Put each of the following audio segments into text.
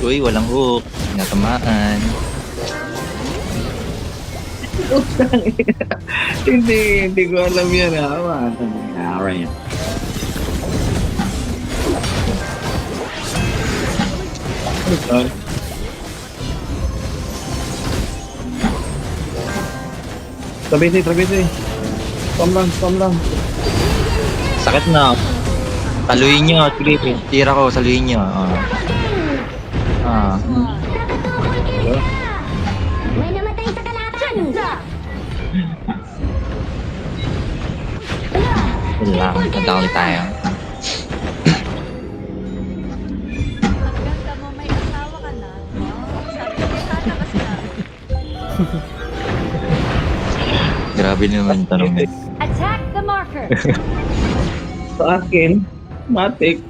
Uy, walang hook. Natamaan. Hindi ko alam yan ha. Alright. Trabisi. Spam lang. Sakit na. Saluhin nyo. Sige, tira ko. Saluhin nyo. May namatay sa kalaban! Yun lang. Down tayo. Hanggang mo may asawa ka na. Sabi ko, sana ba sila? Grabe naman tanong. Attack the marker! Sa akin, matik.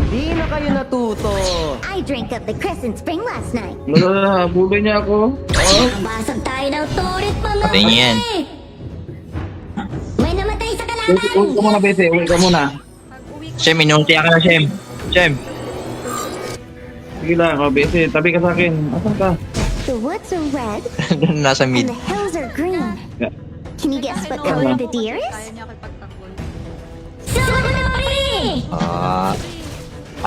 Hindi na kayo natuto. I drank up the Crescent Spring last night. Wala, bulay niya ako. Basag tayo ng turit mga Patayin niyo yan. pre! May namatay sa Uwi kalaban! ka muna, Bese. Uwi ka muna. Pag-uwi ko, Shem, inunti ka na, Shem. Shem. Sige lang, Bese. Tabi ka sa akin. Asan ka? The woods are red Nasa and mid. the hills are green. Yeah. Can you guess what Ay, color no. the deer Kaya is? niya ako ipagtanggol. Sorry!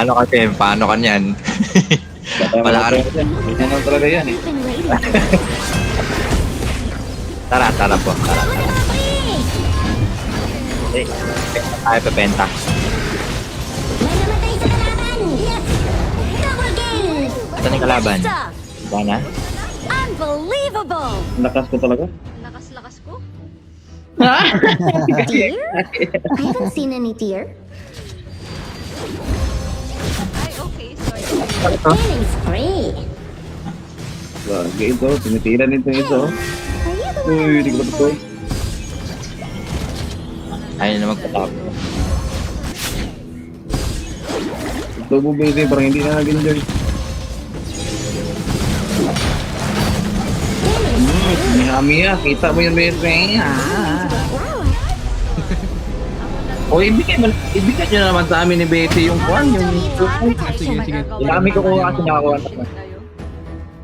Ano ka, Shem? Paano ka niyan? Wala ka rin. Ganyan lang talaga yan eh. I've been waiting. Tara po. Tara. Eh, tayo pepenta. May namatay sa kalaban! Yes! Double kill! Saan yung kalaban? Ba na? Unbelievable! Lakas ko talaga. Lakas-lakas ko. Deer? I haven't seen any deer. Ay, okay. Sorry. Killing spree! Lagi ito. Tinitira nito ito. Are you the one Uy, I'm hindi ko looking na for? Ayaw na magpatap. Ito mo, Bese. Parang hindi na nag-enjoy. Miya. Kita mo yun, Bese. Wow! O, ibigay nyo naman sa amin ni Bese yung kwan. Yung... Sige. Dami ko kuha kasi nakakuha na.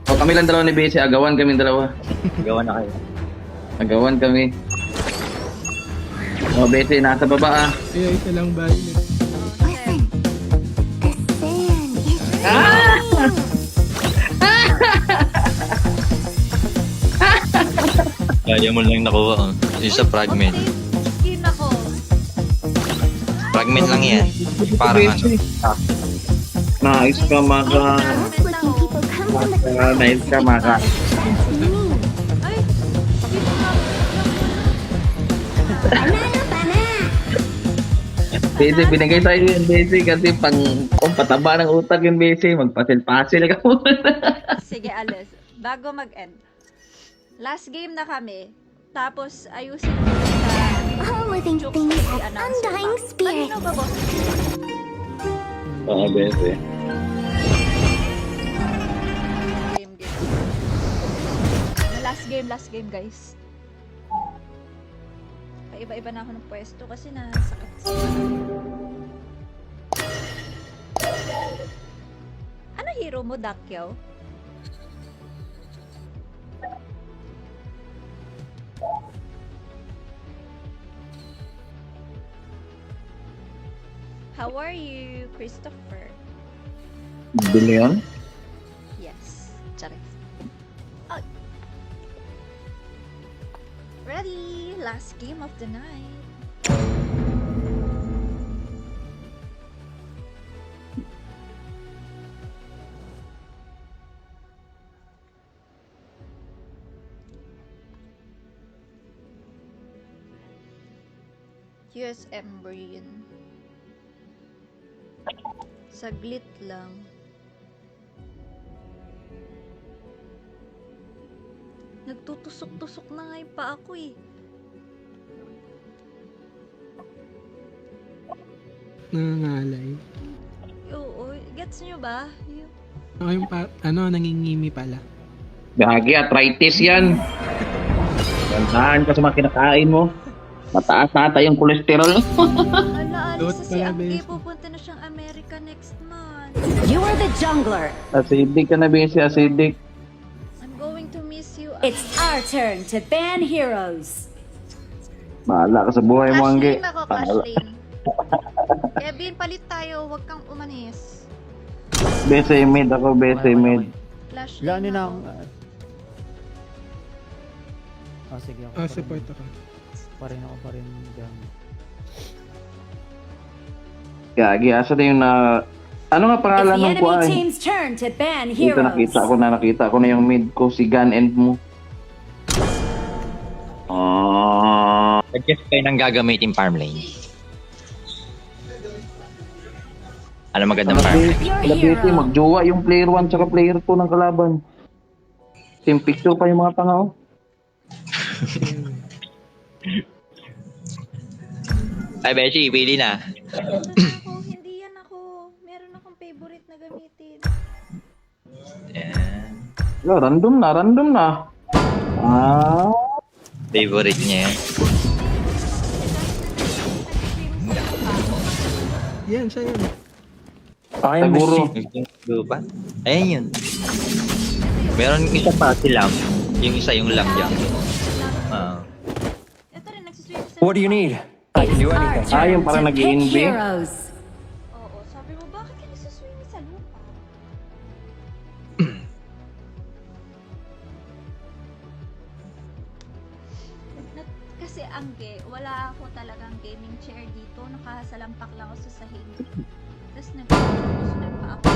O, kami lang dalawa ni Bese. Agawan kami dalawa. Gawa na kayo. Agawan kami. O, Bese, nasa baba ah. Kaya isa lang ba yun? Listen! The sand is Kaya mo lang nakuha. Isa fragment. Skin ako. Fragment lang yan. Parang ano. Nice ka, Maka. looking people come from the Nice ka, Maka. That's me! Ay, skin nga. Banana, banana! Bese, binigay tayo yun, Bese, kasi kung pataba ng utak yung Bese, magpasil-pasil ka muna. Sige, alis. Bago mag-end. Last game na kami. Tapos, ayusin ko sa All living jokes things na have i-announce undying pa. spirits. Kanino ba, boss? Oo, Bese. Last game, guys. Paiba-iba na ako ng pwesto kasi nasakit sa Ano hero mo, Dakyaw? How are you, Christopher? Billion? Yes. Charis. Oh. Ready? Last game of the night. USM Brian. Saglit lang. Nagtutusok-tusok na nga yung pa ako eh. Nangangalay. Oo, gets nyo ba? Ako yung nangingimi pala. Gagi, arthritis yan. Gantaan ka sa mga kinakain mo. Mataas na ata yung cholesterol. Ala, Lot alis na si pala, Angge. Besi. Pupunta na siyang America next month. You are the jungler. Acidic ka na, Besi. Acidic. I'm going to miss you. It's our turn to ban heroes. Bahala ka sa buhay mo, Angge. Clash lane ako, clash lane. Kevin, palit tayo. Huwag kang umanis. Besi mid ako, Besi mid. Clash Gano'n lane na ako. sige ako. Support ako. Pa rin dyan. Gagi, asa na yung na... Ano nga It's pangalan the ng enemy kuan? team's turn to ban Dito heroes. nakita ko na yung mid ko, si Gun and mo. Suggest kayo nang gagamitin farm lane. Ano magandang farm lane? Your Labete, hero. magjowa yung player 1 tsaka player 2 ng kalaban. Team picture pa yung mga tanga, oh. Ay, Beshi, pili na. Hindi yan ako. Meron akong favorite na gamitin. Yan. Yeah, random na. Ah, Favorite niya yan. Yan, siya yan. siguro. Gusto ba? Ayan yun. Meron isa pa si Lam. Yung isa yung Lam dyan. Ito rin, nagsiswim sa What do you need? I can do Our anything. Ah, yung turn parang to pick nag-i-invi. heroes. Oo, sabi mo, bakit ka nagsiswim sa lupa? Kasi Angge, wala ako talagang gaming chair dito. Nakasalampak lang ako sa sahig. Tapos nagpa ako.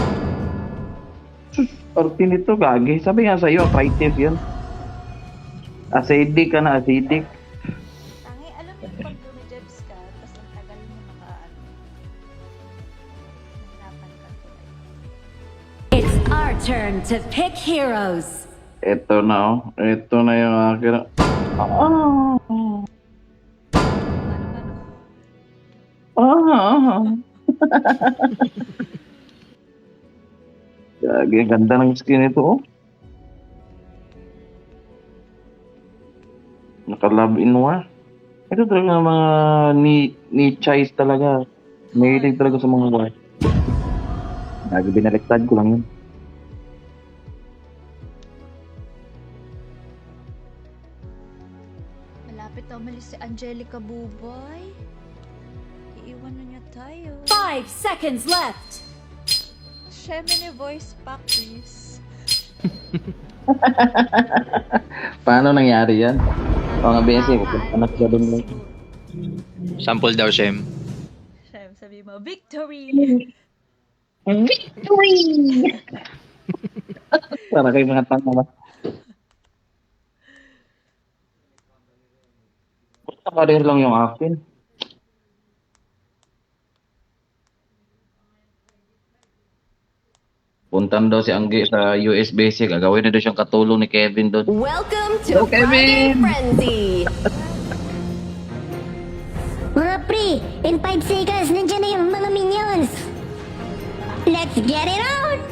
Party nito, gagi. Sabi nga sa'yo, arthritis yun. Acidic ka na, acidic. Tangi, alam mo pag dumijebs ka, tapos ang tagal mo nakaano. Nahirapan ka tuloy. It's our turn to pick heroes. Ito na, oh. Ito na yung akin. Gagi, ang ganda ng skin ito, oh. Naka-love in war. Ito talaga mga ni-chase talaga. Mahilig talaga sa mga war. Lagi binaliktad ko lang yun. Malapit na umalis si Angelica Buboy. Iiwan na niya tayo. 5 seconds left. Gemini voice pack, please. Paano nangyari yan? O nga, Besi, anak ka doon lang. Sample daw, Shem. Shem, sabi mo, victory! Para kayo mga tanga ba? Nakarir lang yung akin. Puntan daw si Angge sa US Basic. Gagawin na daw siyang katulong ni Kevin doon. Welcome to Friday Frenzy. Mga pre, in 5 seconds, nandiyan na yung mga minions. Let's get it on!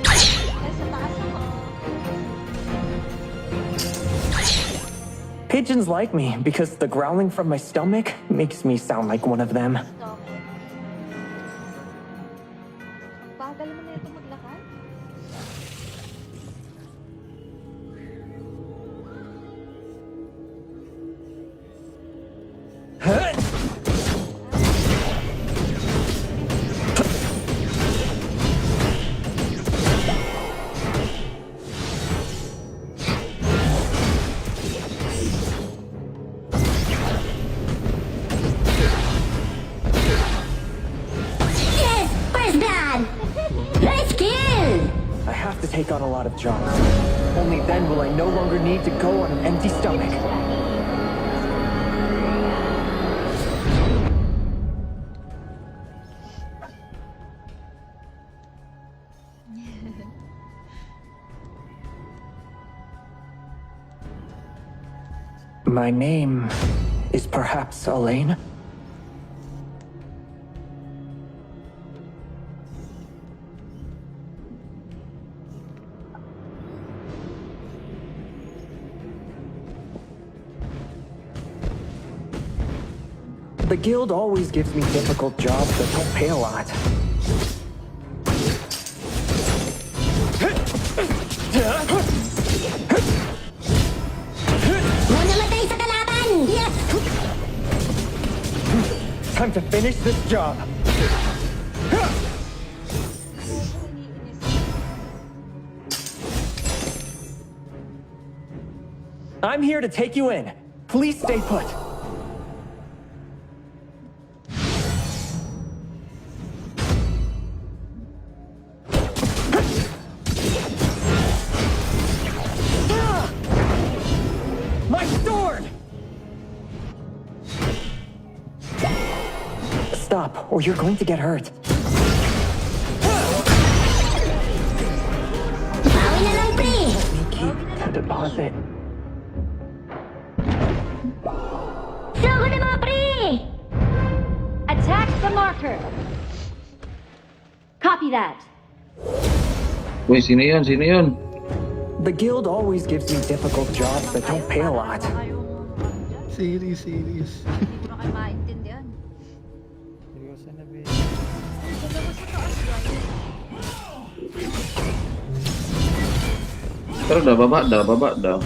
Nasa taas ako. Pigeons like me because the growling from my stomach makes me sound like one of them. Stomach. Bagal mo na ito maglakad? Yes! First blood! Nice kill! I have to take on a lot of jobs. Only then will I no longer need to go on an empty stomach. My name is perhaps Elaine? The guild always gives me difficult jobs that don't pay a lot. May namatay sa kalaban! Yes! Time to finish this job. I'm here to take you in. Please stay put. My sword! Stop, or you're going to get hurt. Bawi na lang, pre! Keep the deposit. Soko na mga pre! Attack the marker. Copy that. Uy, sino yun? Sino yun? The guild always gives me difficult jobs that don't pay a lot. Serious. Hindi ko na kayo maintindihan. Seryoso na, be. Dalawa sa taas, guys. Pero baba daw.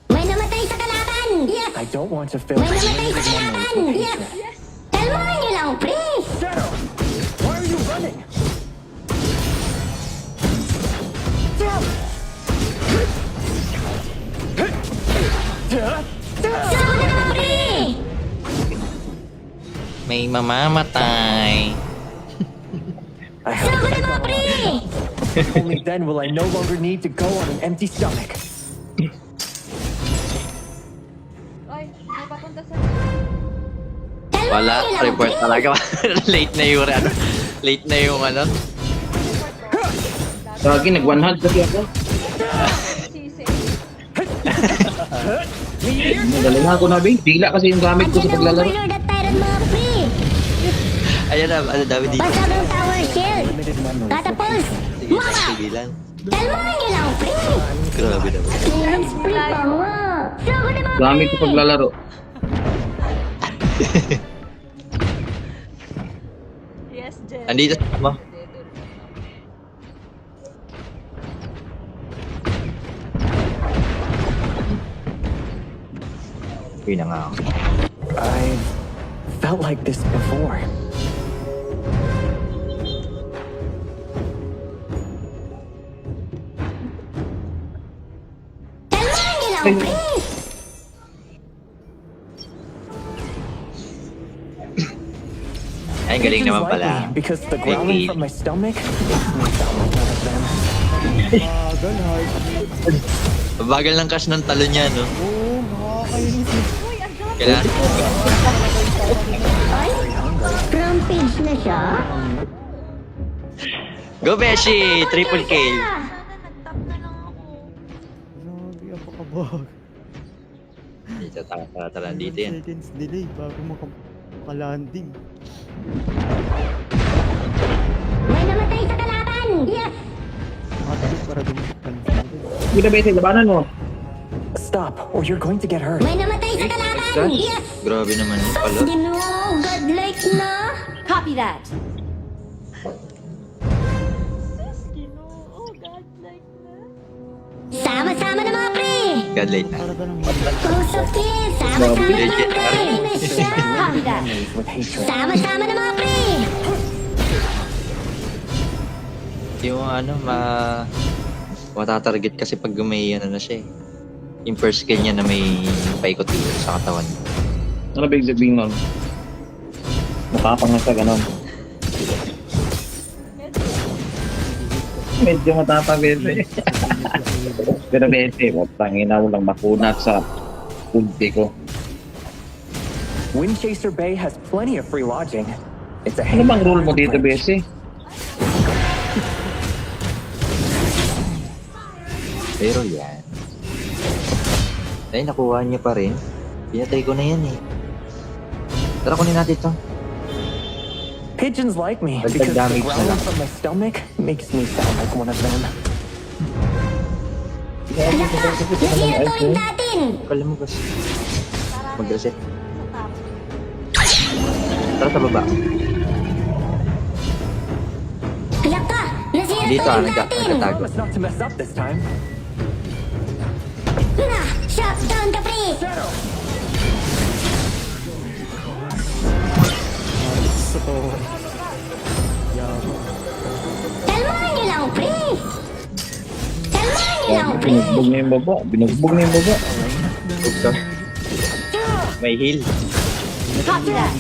May namatay sa kalaban! Yes! I don't want to fill May namatay sa limited kalaban! memories with Yes! hatred. Kalmahan niyo lang, pre! Shadow! Why are you running? Soko na mga pre! May mamamatay. I have Soko na to mga pre! Only then will I no longer need to go on an empty stomach. Ay, may papunta sa... Wala, Kalmahan niyo lang, report pre! talaga. Late na yung ano. Late na yung ano. Lagi, nag-100 kasi ako. Sisi. Nadaling ako na, Bing. Dila kasi yung gamit ko sa Andiyan ang paglalaro. overlord at tyrant mga pre! Ayan na, ano dami dito. Basta ng tower shield! Limited memories. Tatapos! Sige lang, Mama! sige lang. Kalmahan niyo lang, pre! Grabe naman. Yes, pre pa nga! Soko na mga Gamit ko paglalaro. Yes, Jen. Andito mo. Yun na nga ako. I've felt like this before. Kalmahan niyo lang, pre! Ay, galing Reasons naman pala. likely, because the growling from my stomach makes me sound like one of them. Bagal, hard. Bagal ng cash ng talon niya, no? Oo, nakakainis. Uy, ang dami. Kailangan. Ay, rampage na siya? Go, Beshi! Triple kill! Sana nag-tap na lang ako. Grabe, apakabag. Dito, tara, dito yan. Seconds delay bago makalanding. May namatay sa kalaban! Yes! Makatulog para dumipan. Kita Bete, labanan mo. Stop, or you're going to get hurt. May namatay sa kalaban! Yes! Grabe naman yun pala. Ginoo, godlike na! Copy that. Sis, Ginoo. God, like na. Sama-sama na mga pre! God late na. Para ba nang Kusok kiss! Sama-sama na mga pre! Ayun na siya! Copy that. Memories with hatred. Sama-sama na mga pre! Yung ano, matatarget kasi pag may ano na siya eh. Yung first skill niya na may paikot-ikot sa katawan niya. Ano ba yung sabihin nun? Matapang na siya, ganon. Medyo matapang Bete. Pero Bete, tangina mo lang makunat sa punti ko. Windchaser Bay has plenty of free lodging. It's a Ano bang rule mo dito, Bete? Pero yan. Ay, nakuha niya pa rin. Pinatay ko na yan eh. Tara, kunin natin ito. Pigeons like me Dagdag because the damage na growling lang. from my stomach makes me sound like one of them. Laka! Nasira to rin natin! Kala mo kasi. Mag-reset. Sa top. Tara sa baba. Laka! Nasira Dito to rin nagtatago. Promise not to mess up this time. Na! Shut down the pre! Sa to. Yabang. Kalmahan niyo lang, pre! Kalmahan niyo lang, pre! Binugbog na yung baba. Binugbog na yung baba. Huwag ka. May heal. Copy that.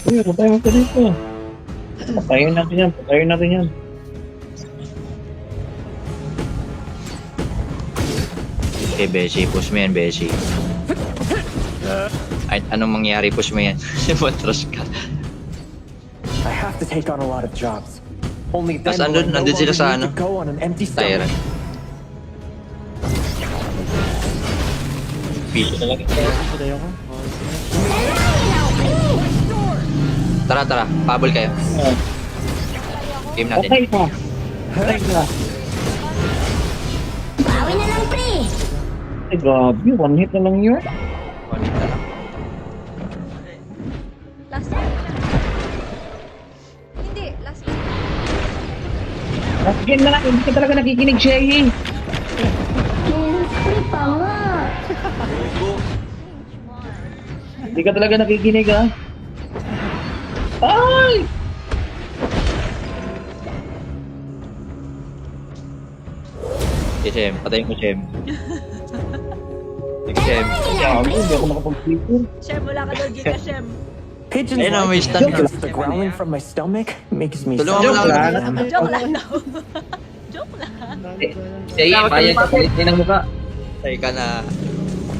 Uy, patay mo ka dito. Patayin natin yan. Patayin natin yan. Okay, Beshi. Push mo yan, Beshi. Ay, anong mangyari? Push mo yan. Matros ka. I have to take on a lot of jobs. Only then Tas will I no nandun sila longer sa need ano? to go on an empty Tyrant. stomach. Pito talaga. Patay ako. Tara, tara. Pabol kayo. Game natin. Patay ka. Patay ka. Bawi na lang, pre! Ay, grabe. One hit na lang yun. Konit na lang. Last game. Hindi, last game. Last game na lang. Hindi ka talaga nakikinig, Shay. Pre pa nga! Hindi ka talaga nakikinig, ha? Ay! Shem, patayin ko, Shem. Sige, Shem. Grabe, hindi ako nakapag-sleeper. Shem, wala ka daw dito, Shem. Pigeons Ayun, like may me stun ka. because the growling from my stomach makes me Tulungan sound mo like lang. one of them. Joke lang daw. Joke lang. Shay, payag ka palit din ang mukha. Patay ka na.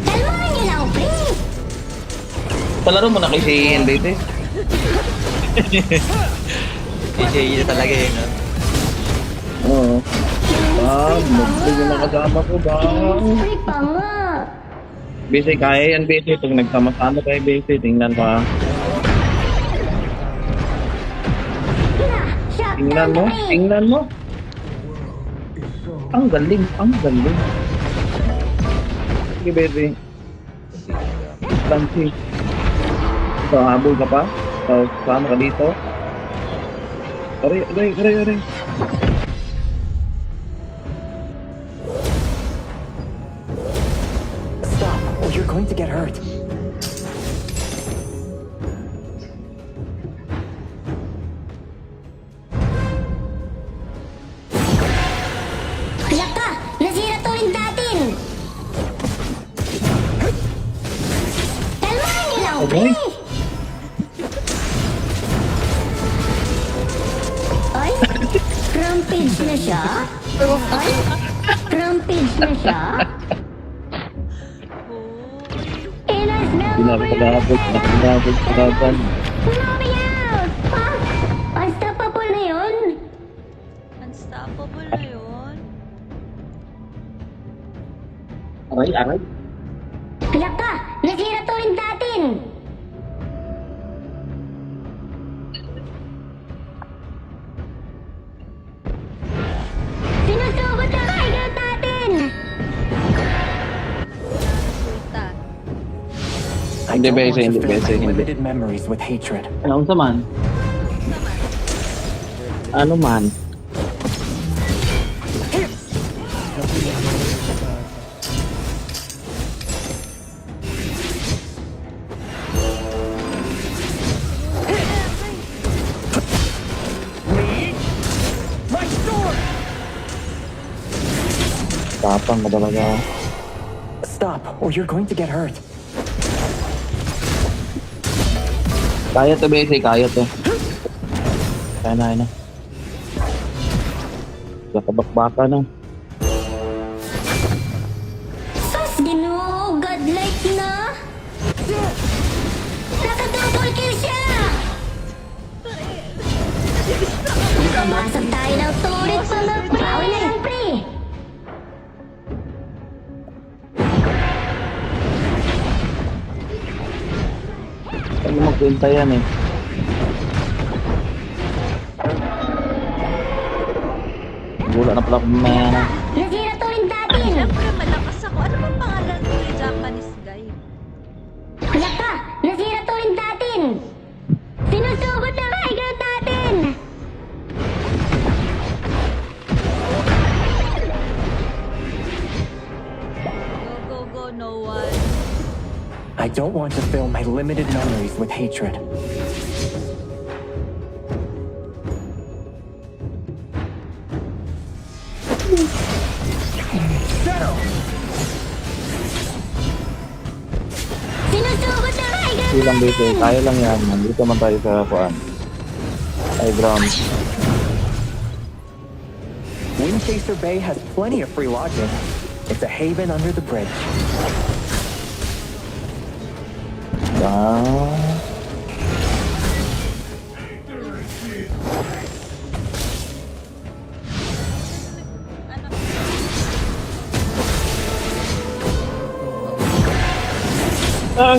Kalmahan niyo lang, pre! Palaro mo na kay Shay and baby. DJ na talaga yun, no? Oo. Magbig yung mga kasama ko, bang. Pre pa nga! Basic, kaya yan, basic. Pag nagsama-sama kayo, basic, tingnan pa. Na! Shut Tingnan down the mo, pre! tingnan mo. Ang galing, ang galing. Sige, baby. Stansi. So, habol ka pa. So, sama ka dito. Aray, aray, aray, aray. Stop, or you're going to get hurt. Laka! Nasira to rin natin! Kalmahan niyo lang, pre! Ay! Rampage na siya? Ay! Rampage na siya? Inas na Pinapagabot, pinapagabot, pinapagabot. Mami out! Ah! Unstoppable na yun! Unstoppable na yun. Aray, aray. Laka! Nasira to rin natin! Sinusugod na tiger natin! Sulta. I Hindi, don't want Bese, to hindi, fill Bese, my hindi. limited memories with hatred. Ano sa man? Ano man? My sword! Tapang ka talaga. Stop, or you're going to get hurt. Kaya to, Bese, kaya to. Kaya na, kaya na. Nakabakbaka na. Sus, ginoo! Godlike na! Naka-double kill siya! Nakamasag tayo ng turret pa na bawi na lang, pre! Ano magkwenta yan eh. Wala na pala akong Nasira to rin natin! Siyempre, malakas ako. Ano bang pangalan ko yung Japanese guy? Laka! Nasira to rin natin! Sinusugod na high ground natin! Go, go, go, no one. I don't want to fill my limited memories with hatred. Sinusugod na high ground Ilang base, kaya lang yan. Nandito man tayo sa kuan. High ground. Windchaser Bay has plenty of free lodging. It's a haven under the bridge. Ah. Ano? Ah.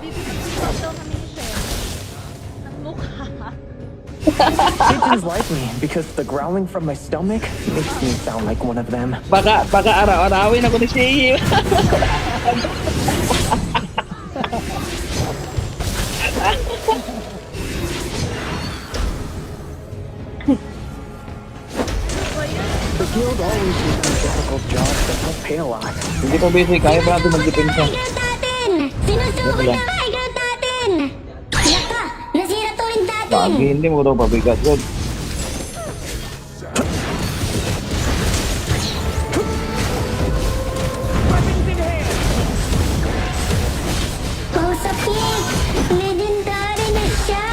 Bibigyan daw kami ni Shen. Ng mukha. Pigeons like me because the growling from my stomach makes me sound like one of them. Baka araw-arawin ako ni Shea. The guild always gives me difficult jobs that don't pay a lot. Hindi pa basic, kaya pa natin magdepensa. high ground natin! Sinusugod na high ground natin! Laka! Nasira to rin natin! Lagi, hindi mo daw pabigat. Good. Kausap Pig! Legendary na siya!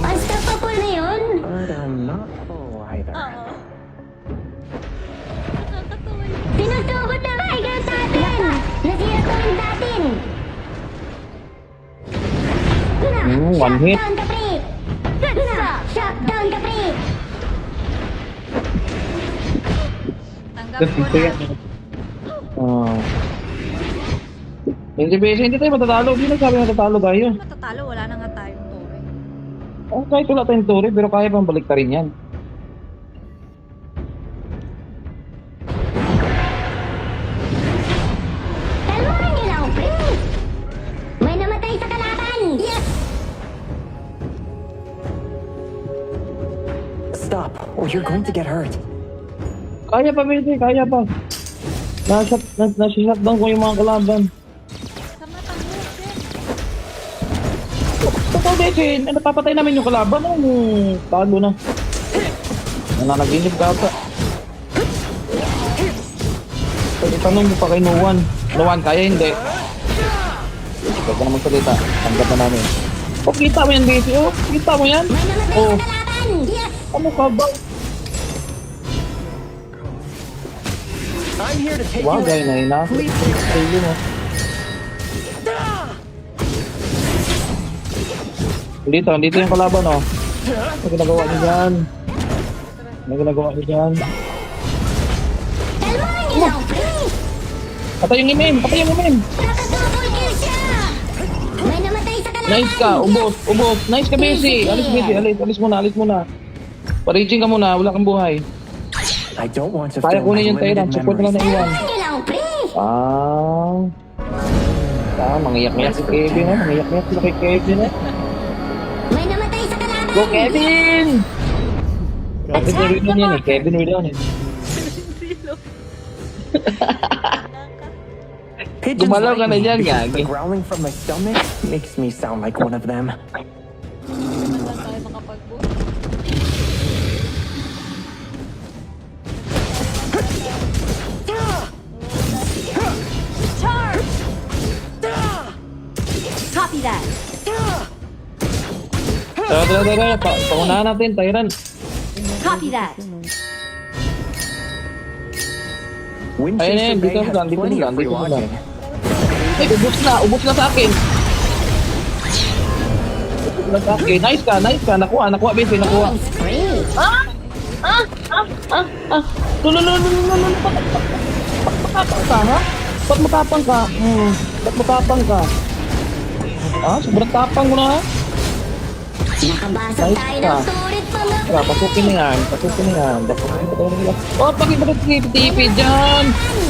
Unstoppable na yun! But I'm not full either. Oo. Nakakatawa yun. Sinusugod na high ground natin! Nasira to rin natin! One hit. Shut down the break! Shut down the break! Tanggap ko na. Ah. Hindi basic, hindi tayo matatalo. Hindi nagsabi matatalo tayo. Matatalo, wala na nga tayong tore. Oh, kahit wala tayong turi, pero kaya pang balik rin yan. Kalmahan niyo lang, please! May namatay sa kalaban! Yes! Stop, or you're going to get hurt. Kaya pa, basic, kaya pa. Nasa-shutdown ko yung mga kalaban. Tama, tanggap, Shen. Totoo, basic, napapatay namin yung kalaban. Talo na. Nananaginip ka pa. Pwede tanong mo pa kay Nuwan. Nuwan, kaya hindi. Huwag ka na magsalita. Tanggap na namin. Oh, kita mo yan, basic. Oh, kita mo yan. May namatay Oh, sa kalaban! Yes! ano ka ba? I'm here to take Wow, you gaya na ina. Please take Sige mo. Dito yung kalaban, oh. Ano ginagawa niyo dyan? Ano ginagawa niyo dyan? Kalmahan niyo lang, please! Patay yung imim! Patay yung imim! Nakadouble kill siya! May namatay sa kalaban! Nice ka! Ubos! Nice ka, Bessie! Alis, Bessie! Alis muna! Paraging ka muna, wala kang buhay. I don't want to Kaya fill my kunin yung limited Tyrant, support lang memories. na iwan. Kalmahan niyo lang, please! Mangiyak-ngiyak si Kevin, oh. Mangiyak-ngiyak sila kay Kevin, oh. May namatay sa kalaban! Go, Kevin! Kevin William yan, eh. Kevin William, eh. Pigeons Gumalaw ka like na me dyan, because gagi. the growling from my stomach makes me sound like one of them. Naman lang tayo makapag-book. Copy that. Tara. Paunahan natin, Tyrant. Copy that. Windchaser Ayun, Bay dito has lang, dito plenty lang, of free dito lang. lodging. Ay, ubos na sa akin. Ubos na sa akin. Nice ka. Nakuha, Bessie, nakuha. Spree! Lulululululul. Matapang ka, ha? Ba't matapang ka? Ba't matapang ka? Ah, sobrang tapang mo na, ha? Nakabasag tayo ng turret mga Tara, pasukin na yan. Pasukin na yan. Oh, pag-tipi dyan!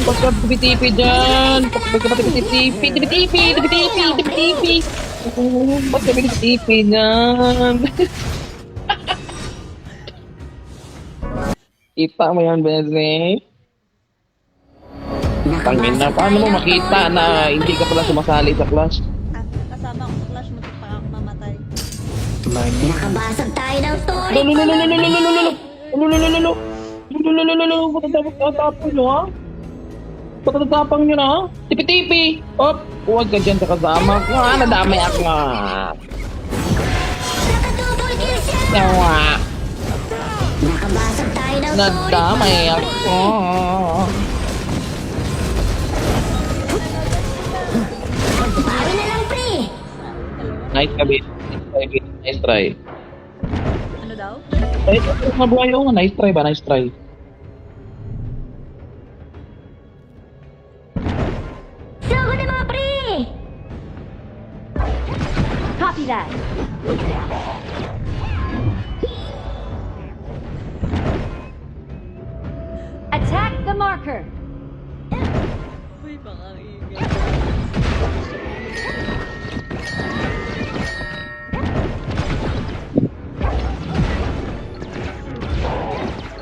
Pag-tipi dyan! Pag-tipi dyan! Kita mo yan, Bessie? Tangin na, paano mo makita na hindi ka pala sumasali sa clash? Kasama ko sa clash mo pa ako mamatay. Nakabasag tayo ng turret Patatapang nyo, ha? Patatapang nyo na, ha? Tipi-tipi! Op! Huwag ka dyan sa kasama ko, ha? Nadamay ako, ha? Nakadouble kill siya! Yawa! Nakabasag tayo ng turret Nadamay ako! Bawi na lang pre! Nice ka, Bit. Nice try. Ano daw? Nice try, mabuhay ako. Nice try ba? Nice try. Sugo na mga pre! Copy that. Attack the marker. Uy, baka ingay.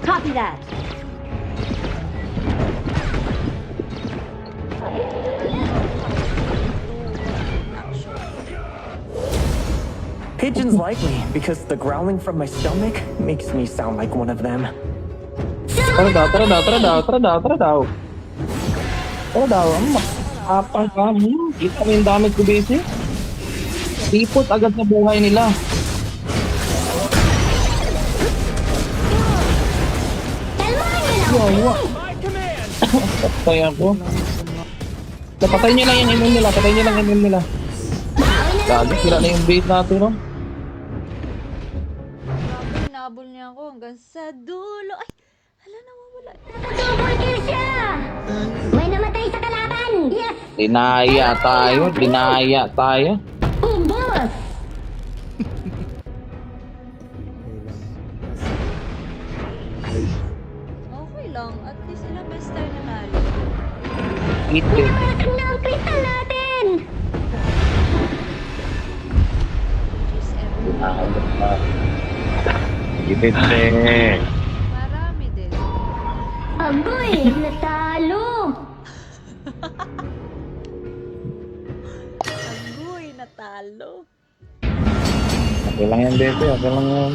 Copy that. Pigeons like me because the growling from my stomach makes me sound like one of them. Tara daw, tara daw, tara daw, tara daw, tara daw. Tara daw, apa ka mo? Kita mo yung damage ko, Bessie? Ipot agad sa buhay nila. Yawa. Patay ako. Napatay nyo lang yung immune nila, patay nyo lang yung immune nila. Lagi, sila na yung bait natin, no? Grabe, hinabol niya ako hanggang sa dulo. Ay, hala, nawawala. Nakadouble kill siya! May namatay sa kalaban! Yes! Dinaya tayo, dinaya tayo. Ubos! Okay lang, at least ilang best tayo nanalo. Ito. Pinapasok na ang kristal natin! Just every Ipete. marami din. Agoy! Natalo! Agoy, natalo. Okay lang yan, Bete. Okay lang yan.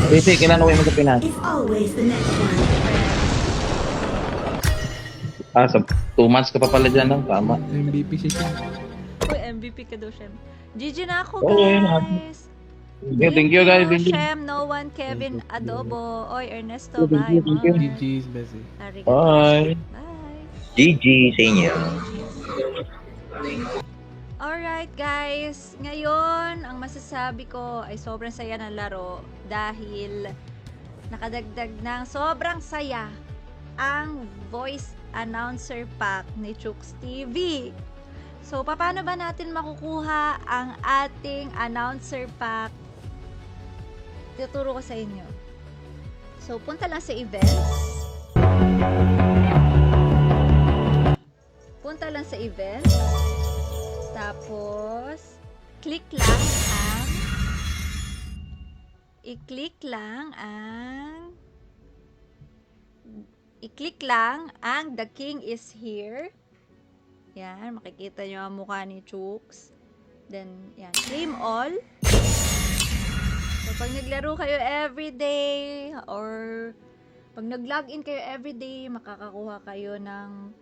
Bete, kailan uwi mo sa Pinas? Sa 2 months ka pa pala dyan, no? Tama. MVP si Shin. Uy, MVP ka daw, Shem. GG na ako, Okay, guys. Thank you, guys. Thank you. Shem, Noan, Kevin, Adobo. Oy, Ernesto, Thank you, bye. thank you. GG's, Bessie. Arigato. Bye. Bye. GG sa inyo. Alright guys, ngayon ang masasabi ko ay sobrang saya ng laro dahil nakadagdag ng sobrang saya ang voice announcer pack ni Chooks TV. So, paano ba natin makukuha ang ating announcer pack? Tuturo ko sa inyo. So, punta lang sa events. Punta lang sa events. Tapos, i-click lang ang The King is Here. Yan, makikita nyo ang mukha ni Chooks. Then, yan, claim all. So, pag naglaro kayo everyday, or pag nag-login kayo everyday, makakakuha kayo ng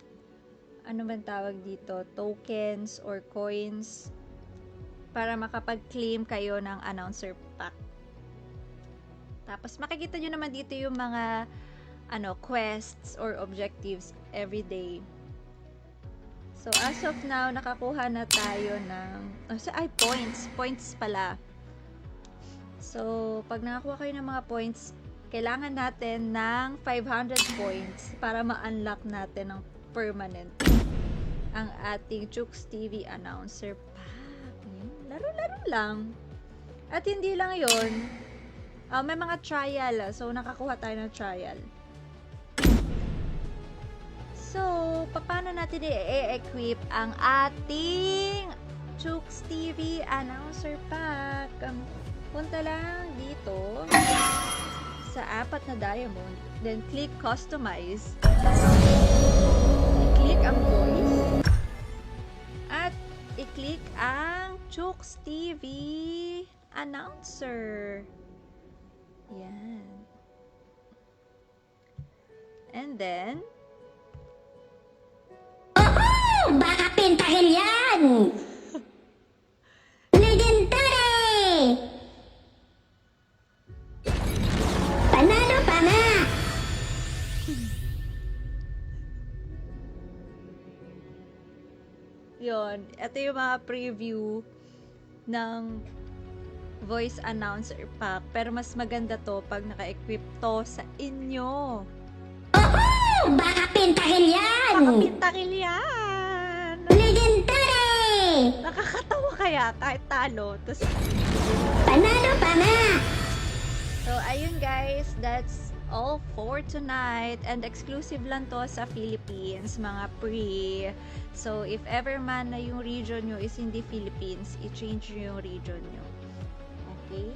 ano bang tawag dito, tokens or coins para makapag-claim kayo ng announcer pack. Tapos makikita nyo naman dito yung mga quests or objectives everyday. So as of now, nakakuha na tayo ng points pala. So pag nakakuha kayo ng mga points, kailangan natin ng 500 points para ma-unlock natin ng permanent ang ating Chooks TV announcer pack. Laro-laro lang. At hindi lang yun, may mga trial. So, nakakuha tayo ng trial. So, paano natin i-equip ang ating Chooks TV Announcer Pack? Punta lang dito sa 4 na diamond. Then, click Customize. I-click ang voice. At i-click ang Chooks TV Announcer. Yan. And then, Baka pintahin yan! Legendary! Panalo pa na! yun. Ito yung mga preview ng voice announcer pack. Pero mas maganda to pag naka-equip to sa inyo. Baka pintahin yan! Pakapintakil yan! Legendary! Nakakatawa kaya kahit talo. Tapos, Panalo pa na! so, ayun guys, that's all for tonight. And exclusive lang to sa Philippines, mga pre. So, if ever man na yung region nyo is hindi Philippines, i-change nyo yung region nyo. Okay?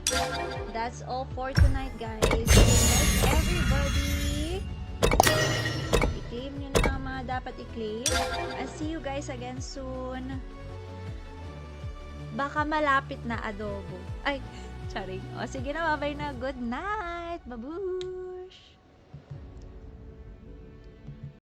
That's all for tonight, guys. Good night, everybody! I-claim nyo na ang mga dapat i-claim. I'll see you guys again soon. Baka malapit na adobo. Ay, charing. O, sige na, bye-bye na. Good night! Babu!